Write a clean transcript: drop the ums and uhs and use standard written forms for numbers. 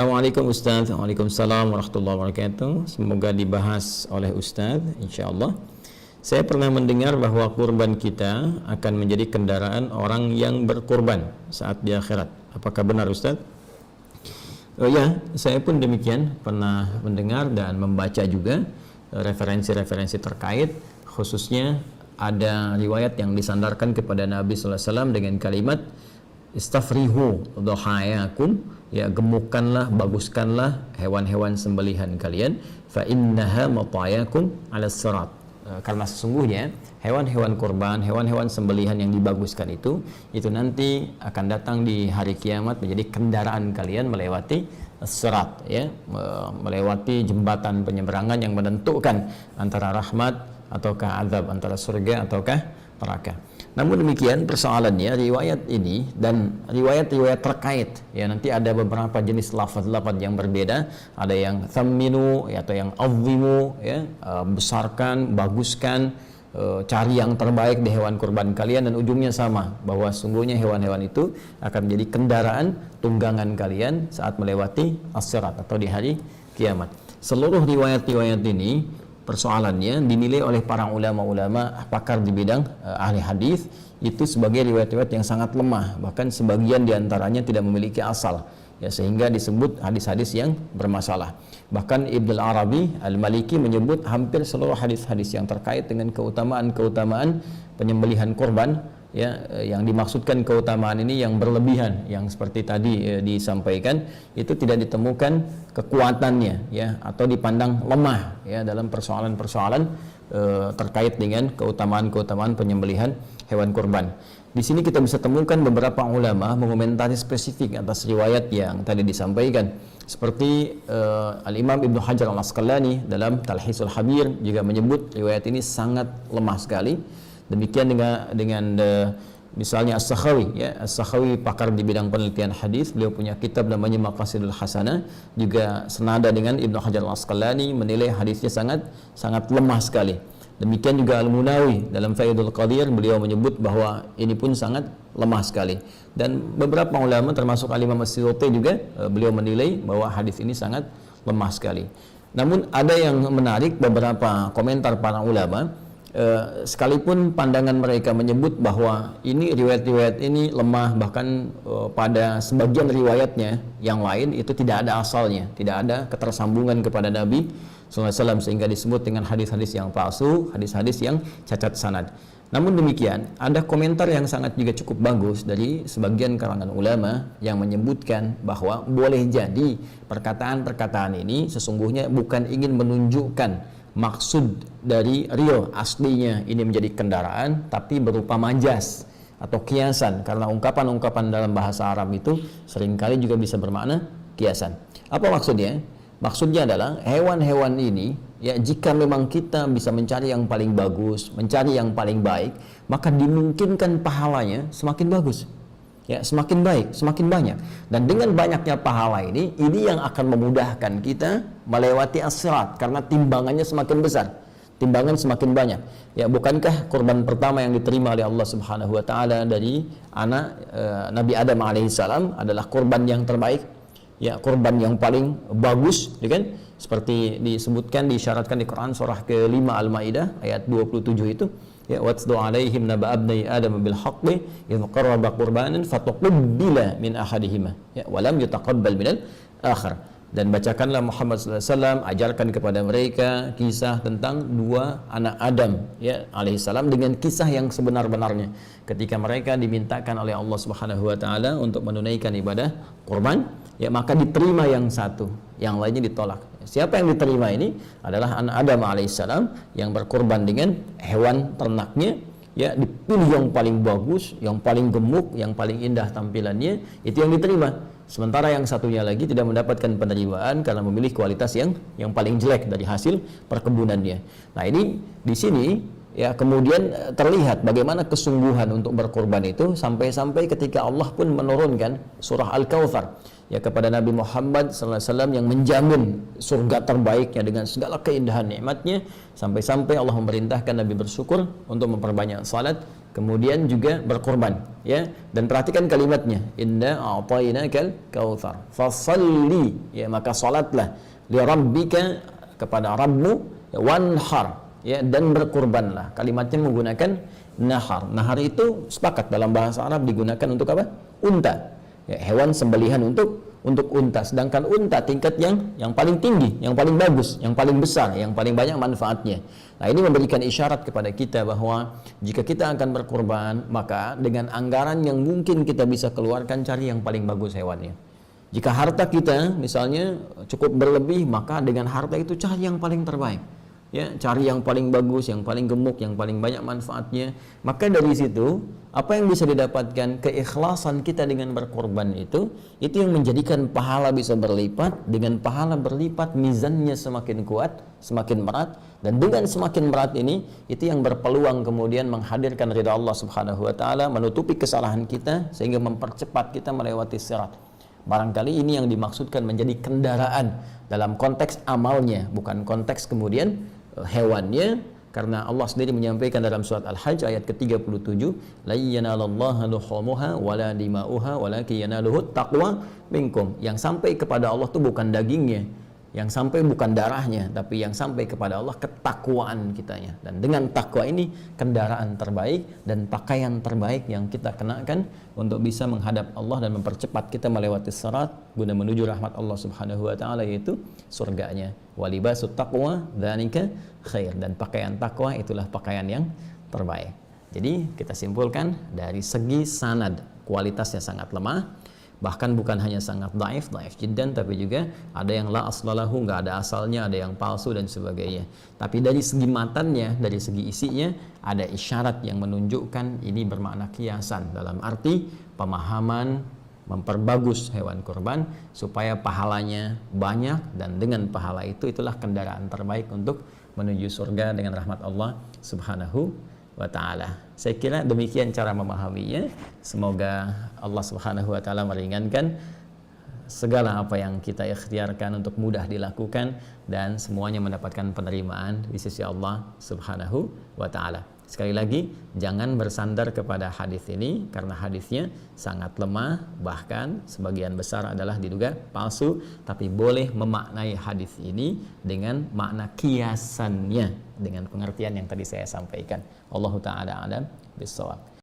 Assalamualaikum Ustaz. Waalaikumsalam warahmatullahi wabarakatuh. Semoga dibahas oleh Ustaz, insyaallah. Saya pernah mendengar bahwa kurban kita akan menjadi kendaraan orang yang berkurban saat di akhirat. Apakah benar Ustaz? Oh ya, saya pun demikian pernah mendengar dan membaca juga referensi-referensi terkait, khususnya ada riwayat yang disandarkan kepada Nabi sallallahu alaihi wasallam dengan kalimat istafrihu dhahayakum, ya gemukkanlah, baguskanlah hewan-hewan sembelihan kalian, fa innaha matayakum 'ala sirat. Karena sesungguhnya hewan-hewan kurban, hewan-hewan sembelihan yang dibaguskan itu nanti akan datang di hari kiamat menjadi kendaraan kalian melewati sirat, ya, melewati jembatan penyeberangan yang menentukan antara rahmat ataukah azab, antara surga ataukah neraka. Namun demikian persoalannya riwayat ini dan riwayat-riwayat terkait, ya, nanti ada beberapa jenis lafaz-lafaz yang berbeda, ada yang thamminu, ya, atau yang azimu, ya, besarkan, baguskan, cari yang terbaik di hewan kurban kalian, dan ujungnya sama, bahwa sungguhnya hewan-hewan itu akan menjadi kendaraan tunggangan kalian saat melewati as-sirat atau di hari kiamat. Seluruh riwayat-riwayat ini persoalannya dinilai oleh para ulama-ulama pakar di bidang ahli hadis itu sebagai riwayat-riwayat yang sangat lemah, bahkan sebagian diantaranya tidak memiliki asal, ya, sehingga disebut hadis-hadis yang bermasalah. Bahkan Ibnu Arabi Al-Maliki menyebut hampir seluruh hadis-hadis yang terkait dengan keutamaan-keutamaan penyembelihan korban, ya, yang dimaksudkan keutamaan ini yang berlebihan, yang seperti tadi disampaikan, itu tidak ditemukan kekuatannya, ya, atau dipandang lemah, ya, dalam persoalan-persoalan terkait dengan keutamaan-keutamaan penyembelihan hewan kurban. Di sini kita bisa temukan beberapa ulama mengomentari spesifik atas riwayat yang tadi disampaikan, seperti Al-Imam Ibnu Hajar Al-Asqalani dalam Talhisul Habir juga menyebut riwayat ini sangat lemah sekali. Demikian dengan misalnya As-Sakhawi, ya, As-Sakhawi pakar di bidang penelitian hadis, beliau punya kitab namanya Maqasidul Hasanah, juga senada dengan Ibnu Hajar Al-Asqalani, menilai hadisnya sangat lemah sekali. Demikian juga Al-Munawi dalam Faidul Qadir, beliau menyebut bahwa ini pun sangat lemah sekali. Dan beberapa ulama termasuk Al-Imam As-Suyuti juga beliau menilai bahwa hadis ini sangat lemah sekali. Namun ada yang menarik, beberapa komentar para ulama, sekalipun pandangan mereka menyebut bahwa ini riwayat-riwayat ini lemah, bahkan pada sebagian riwayatnya yang lain itu tidak ada asalnya, tidak ada ketersambungan kepada Nabi SAW, sehingga disebut dengan hadis-hadis yang palsu, hadis-hadis yang cacat sanad. Namun demikian, ada komentar yang sangat juga cukup bagus dari sebagian kalangan ulama yang menyebutkan bahwa boleh jadi perkataan-perkataan ini sesungguhnya bukan ingin menunjukkan maksud dari real aslinya ini menjadi kendaraan, tapi berupa majas atau kiasan, karena ungkapan-ungkapan dalam bahasa Arab itu seringkali juga bisa bermakna kiasan. Apa maksudnya? Maksudnya adalah hewan-hewan ini, ya, jika memang kita bisa mencari yang paling bagus, mencari yang paling baik, maka dimungkinkan pahalanya semakin bagus, ya, semakin baik, semakin banyak. Dan dengan banyaknya pahala ini yang akan memudahkan kita melewati as-sirat, karena timbangannya semakin besar, timbangan semakin banyak. Ya, bukankah kurban pertama yang diterima oleh Allah Subhanahu wa taala dari anak Nabi Adam alaihissalam adalah kurban yang terbaik, ya, kurban yang paling bagus, ya kan? Seperti disebutkan, disyaratkan di Quran surah ke-5 Al-Maidah ayat 27 itu, ya, watsdu alaihim naba abnai adam bil haqqi idh qarraba qurbanan fatuqbila min ahadihima, ya, wa lam yutaqabbal minal akhar. Dan bacakanlah Muhammad sallallahu alaihi wasallam, ajarkan kepada mereka kisah tentang dua anak Adam, ya, alaihissalam, dengan kisah yang sebenar-benarnya ketika mereka dimintakan oleh Allah Subhanahu wa taala untuk menunaikan ibadah kurban, ya, maka diterima yang satu, yang lainnya ditolak. Siapa yang diterima ini adalah anak Adam alaihissalam yang berkurban dengan hewan ternaknya, ya, dipilih yang paling bagus, yang paling gemuk, yang paling indah tampilannya, itu yang diterima. Sementara yang satunya lagi tidak mendapatkan penerimaan karena memilih kualitas yang paling jelek dari hasil perkebunannya. Nah, ini di sini, ya, kemudian terlihat bagaimana kesungguhan untuk berkorban itu, sampai-sampai ketika Allah pun menurunkan surah Al-Kautsar, ya, kepada Nabi Muhammad SAW yang menjamin surga terbaiknya dengan segala keindahan nikmatnya, sampai-sampai Allah memerintahkan Nabi bersyukur untuk memperbanyak salat kemudian juga berkorban, ya. Dan perhatikan kalimatnya, inna a'tainakal kautsar fasalli, ya, maka salatlah li rabbika, kepada Rabbmu, ya, wanhar, ya, dan berkorbanlah. Kalimatnya menggunakan nahar. Nahar itu sepakat dalam bahasa Arab digunakan untuk apa? Unta, ya, hewan sembelihan untuk unta. Sedangkan unta tingkat yang paling tinggi, yang paling bagus, yang paling besar, yang paling banyak manfaatnya. Nah, ini memberikan isyarat kepada kita bahwa jika kita akan berkorban, maka dengan anggaran yang mungkin kita bisa keluarkan, cari yang paling bagus hewannya. Jika harta kita misalnya cukup berlebih, maka dengan harta itu cari yang paling terbaik, ya, cari yang paling bagus, yang paling gemuk, yang paling banyak manfaatnya. Maka dari situ apa yang bisa didapatkan? Keikhlasan kita dengan berkorban itu yang menjadikan pahala bisa berlipat. Dengan pahala berlipat, mizannya semakin kuat, semakin berat, dan dengan semakin berat ini, itu yang berpeluang kemudian menghadirkan ridha Allah Subhanahu wa taala, menutupi kesalahan kita sehingga mempercepat kita melewati sirat. Barangkali ini yang dimaksudkan menjadi kendaraan dalam konteks amalnya, bukan konteks kemudian hewannya, karena Allah sendiri menyampaikan dalam surat Al-Hajj ayat ke-37, la yanalallaha luhumuha wala dima'uha walakin yanaluhut taqwa minkum. Yang sampai kepada Allah itu bukan dagingnya, yang sampai bukan darahnya, tapi yang sampai kepada Allah ketakwaan kitanya. Dan dengan takwa ini kendaraan terbaik dan pakaian terbaik yang kita kenakan untuk bisa menghadap Allah dan mempercepat kita melewati sirat guna menuju rahmat Allah Subhanahu wa taala, yaitu surganya. Walibasut taqwa dzalika khair, dan pakaian takwa itulah pakaian yang terbaik. Jadi kita simpulkan dari segi sanad kualitasnya sangat lemah, bahkan bukan hanya sangat daif jiddan, tapi juga ada yang la aslalahu, nggak ada asalnya, ada yang palsu dan sebagainya. Tapi dari segi matannya, dari segi isinya, ada isyarat yang menunjukkan ini bermakna kiasan, dalam arti pemahaman memperbagus hewan kurban supaya pahalanya banyak, dan dengan pahala itu itulah kendaraan terbaik untuk menuju surga dengan rahmat Allah Subhanahu wa ta'ala. Saya kira demikian cara memahaminya. Semoga Allah Subhanahu wa ta'ala meringankan segala apa yang kita ikhtiarkan untuk mudah dilakukan, dan semuanya mendapatkan penerimaan di sisi Allah Subhanahu wa ta'ala. Sekali lagi, jangan bersandar kepada hadis ini karena hadisnya sangat lemah, bahkan sebagian besar adalah diduga palsu. Tapi boleh memaknai hadis ini dengan makna kiasannya, dengan pengertian yang tadi saya sampaikan. Allahu ta'ala alam bissawab.